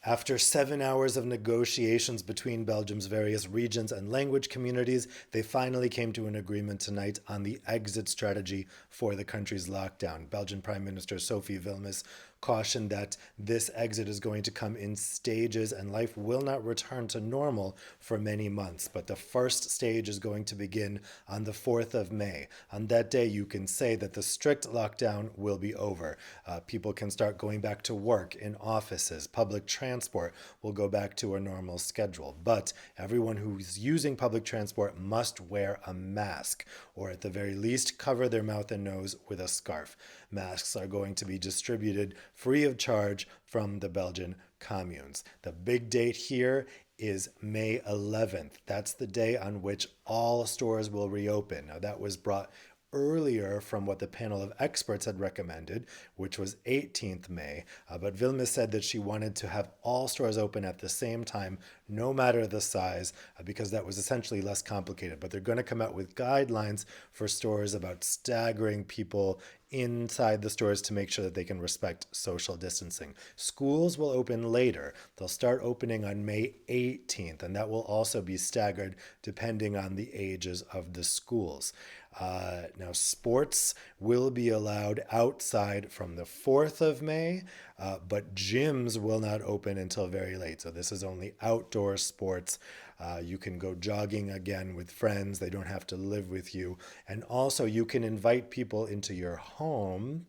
After 7 hours of negotiations between Belgium's various regions and language communities, they finally came to an agreement tonight on the exit strategy for the country's lockdown. Belgian Prime Minister Sophie Wilmes cautioned that this exit is going to come in stages and life will not return to normal for many months. But the first stage is going to begin on the 4th of May. On that day, you can say that the strict lockdown will be over. People can start going back to work in offices, public transport will go back to a normal schedule. But everyone who's using public transport must wear a mask, or at the very least, cover their mouth and nose with a scarf. Masks are going to be distributed free of charge from the Belgian communes. The big date here is May 11th. That's the day on which all stores will reopen. Now, that was brought earlier from what the panel of experts had recommended, which was 18th May. But Vilma said that she wanted to have all stores open at the same time, no matter the size, because that was essentially less complicated. But they're going to come out with guidelines for stores about staggering people inside the stores to make sure that they can respect social distancing. Schools will open later. They'll start opening on May 18th, and that will also be staggered depending on the ages of the schools. Now, sports will be allowed outside from the 4th of May, but gyms will not open until very late. So this is only outdoor sports. You can go jogging again with friends. They don't have to live with you. And also, you can invite people into your home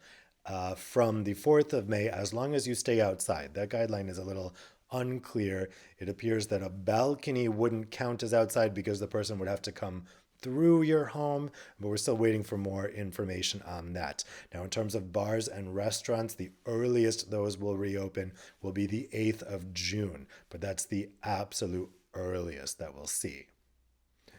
from the 4th of May as long as you stay outside. That guideline is a little unclear. It appears that a balcony wouldn't count as outside because the person would have to come through your home, but we're still waiting for more information on that. Now, in terms of bars and restaurants, the earliest those will reopen will be the 8th of June, but that's the absolute earliest that we'll see.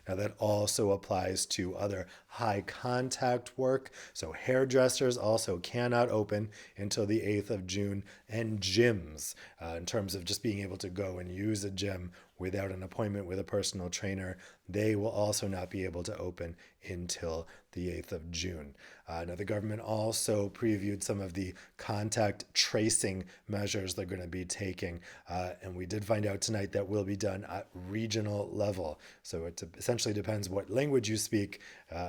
Now, that also applies to other high contact work. So, hairdressers also cannot open until the 8th of June, and gyms, in terms of just being able to go and use a gym without an appointment with a personal trainer, they will also not be able to open until the 8th of June. Now, the government also previewed some of the contact tracing measures they're going to be taking. And we did find out tonight that will be done at regional level. So it essentially depends what language you speak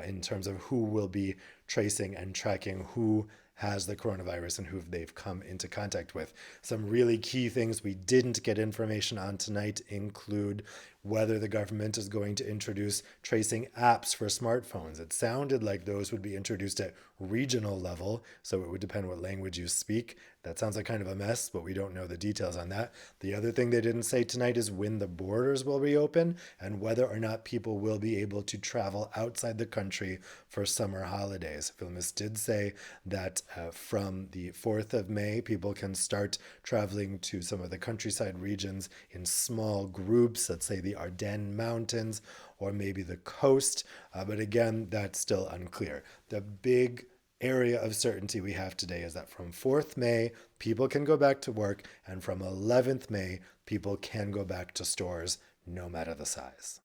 in terms of who will be tracing and tracking who has the coronavirus and who they've come into contact with. Some really key things we didn't get information on tonight include whether the government is going to introduce tracing apps for smartphones. It sounded like those would be introduced at regional level, so it would depend what language you speak. That sounds like kind of a mess, but we don't know the details on that. The other thing they didn't say tonight is when the borders will reopen and whether or not people will be able to travel outside the country for summer holidays. Vilnius did say that from the 4th of May, people can start traveling to some of the countryside regions in small groups, let's say the Ardennes Mountains or maybe the coast. But again, that's still unclear. The big area of certainty we have today is that from 4th May, people can go back to work, and from 11th May, people can go back to stores no matter the size.